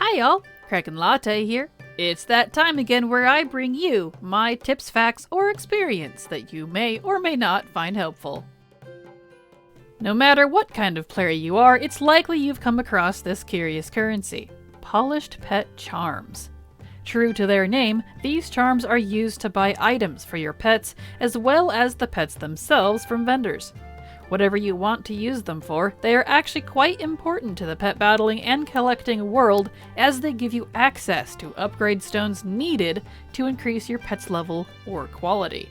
Hi y'all, Kraken Latte here. It's that time again where I bring you my tips, facts, or experience that you may or may not find helpful. No matter what kind of player you are, it's likely you've come across this curious currency, polished pet charms. True to their name, these charms are used to buy items for your pets as well as the pets themselves from vendors. Whatever you want to use them for, they are actually quite important to the pet battling and collecting world as they give you access to upgrade stones needed to increase your pet's level or quality.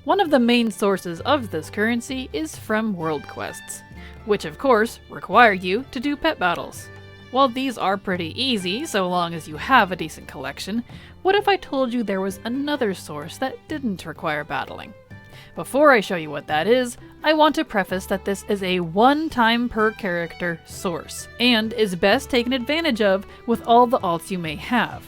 One of the main sources of this currency is from world quests, which of course require you to do pet battles. While these are pretty easy so long as you have a decent collection, what if I told you there was another source that didn't require battling? Before I show you what that is, I want to preface that this is a one-time per character source, and is best taken advantage of with all the alts you may have.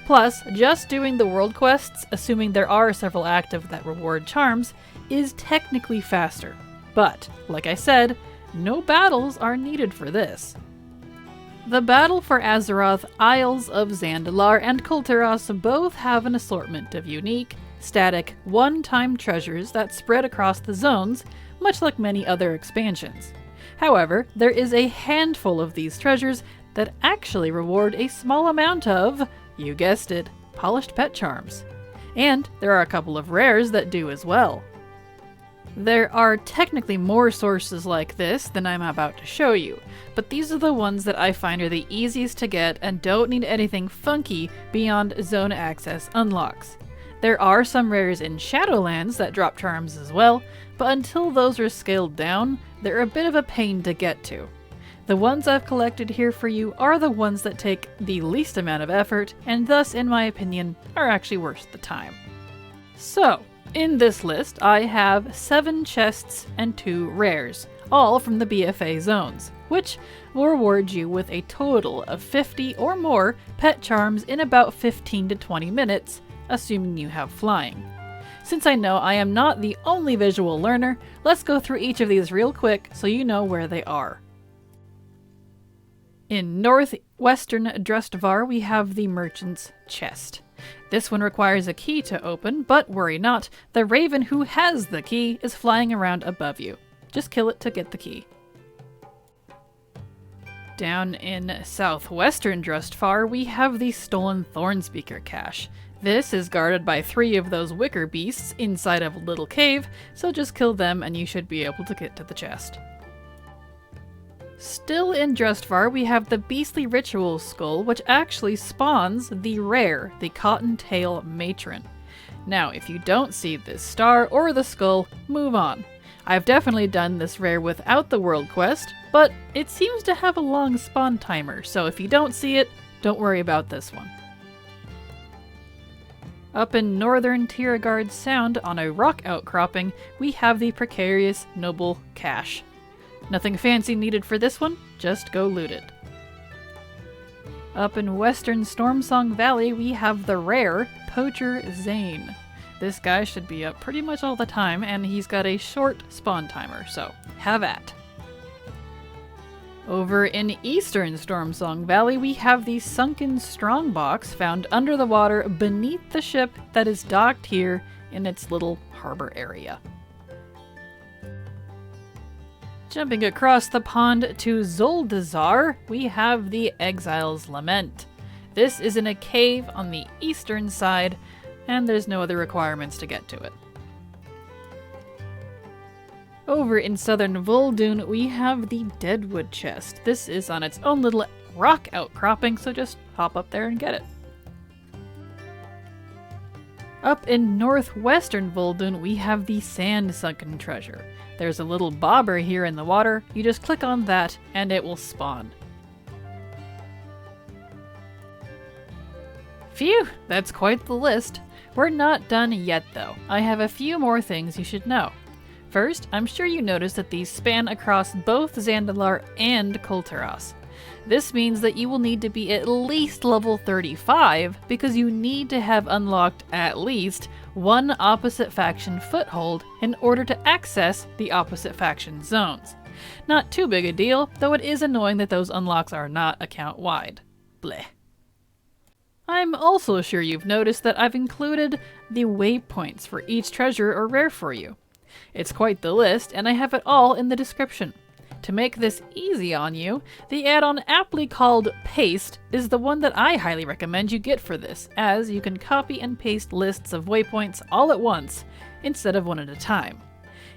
Plus, just doing the world quests, assuming there are several active that reward charms, is technically faster. But, like I said, no battles are needed for this. The battle for Azeroth, Isles of Zandalar, and Kulturas both have an assortment of unique, static, one-time treasures that spread across the zones, much like many other expansions. However, there is a handful of these treasures that actually reward a small amount of, you guessed it, polished pet charms. And there are a couple of rares that do as well. There are technically more sources like this than I'm about to show you, but these are the ones that I find are the easiest to get and don't need anything funky beyond zone access unlocks. There are some rares in Shadowlands that drop charms as well, but until those are scaled down, they're a bit of a pain to get to. The ones I've collected here for you are the ones that take the least amount of effort, and thus, in my opinion, are actually worth the time. So, in this list, I have 7 chests and 2 rares, all from the BFA zones, which will reward you with a total of 50 or more pet charms in about 15 to 20 minutes, assuming you have flying. Since I know I am not the only visual learner, let's go through each of these real quick so you know where they are. In northwestern Drustvar, we have the Merchant's Chest. This one requires a key to open, but worry not, the raven who has the key is flying around above you. Just kill it to get the key. Down in southwestern Drustvar, we have the stolen Thornspeaker cache. This is guarded by 3 of those wicker beasts inside of a little cave, so just kill them and you should be able to get to the chest. Still in Drustvar, we have the Beastly Ritual Skull, which actually spawns the rare, the Cottontail Matron. Now, if you don't see this star or the skull, move on. I've definitely done this rare without the world quest, but it seems to have a long spawn timer, so if you don't see it, don't worry about this one. Up in northern Tiragarde Sound, on a rock outcropping, we have the Precarious Noble Cache. Nothing fancy needed for this one, just go loot it. Up in western Stormsong Valley, we have the rare Poacher Zane. This guy should be up pretty much all the time, and he's got a short spawn timer, so have at. Over in eastern Stormsong Valley, we have the Sunken Strongbox found under the water beneath the ship that is docked here in its little harbor area. Jumping across the pond to Zuldazar, we have the Exile's Lament. This is in a cave on the eastern side, and there's no other requirements to get to it. Over in southern Vol'dun, we have the Deadwood chest. This is on its own little rock outcropping, so just hop up there and get it. Up in northwestern Vol'dun, we have the Sandsunken treasure. There's a little bobber here in the water. You just click on that and it will spawn. Phew, that's quite the list. We're not done yet though. I have a few more things you should know. First, I'm sure you noticed that these span across both Zandalar and Kulturas. This means that you will need to be at least level 35 because you need to have unlocked at least one opposite faction foothold in order to access the opposite faction zones. Not too big a deal, though it is annoying that those unlocks are not account-wide. bleh. I'm also sure you've noticed that I've included the waypoints for each treasure or rare for you. It's quite the list, and I have it all in the description. To make this easy on you, the add-on aptly called Paste is the one that I highly recommend you get for this, as you can copy and paste lists of waypoints all at once, instead of one at a time.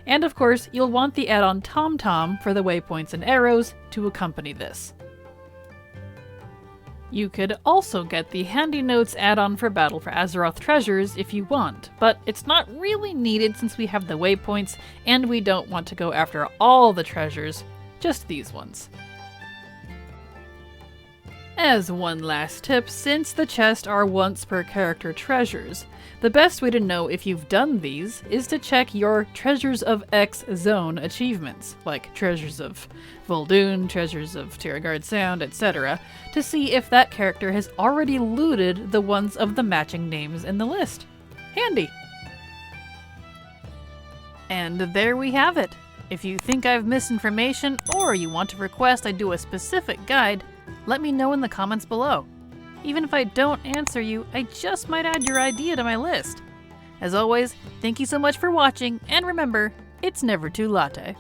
And of course, you'll want the add-on TomTom for the waypoints and arrows to accompany this. You could also get the Handynotes add-on for Battle for Azeroth treasures if you want, but it's not really needed since we have the waypoints and we don't want to go after all the treasures, just these ones. As one last tip, since the chests are once per character treasures, the best way to know if you've done these is to check your Treasures of X Zone achievements, like Treasures of Vol'dun, Treasures of Tiragarde Sound, etc., to see if that character has already looted the ones of the matching names in the list. Handy! And there we have it. If you think I've missed information, or you want to request I do a specific guide, let me know in the comments below. Even if I don't answer you, I just might add your idea to my list. As always, thank you so much for watching, and remember, it's never too latte.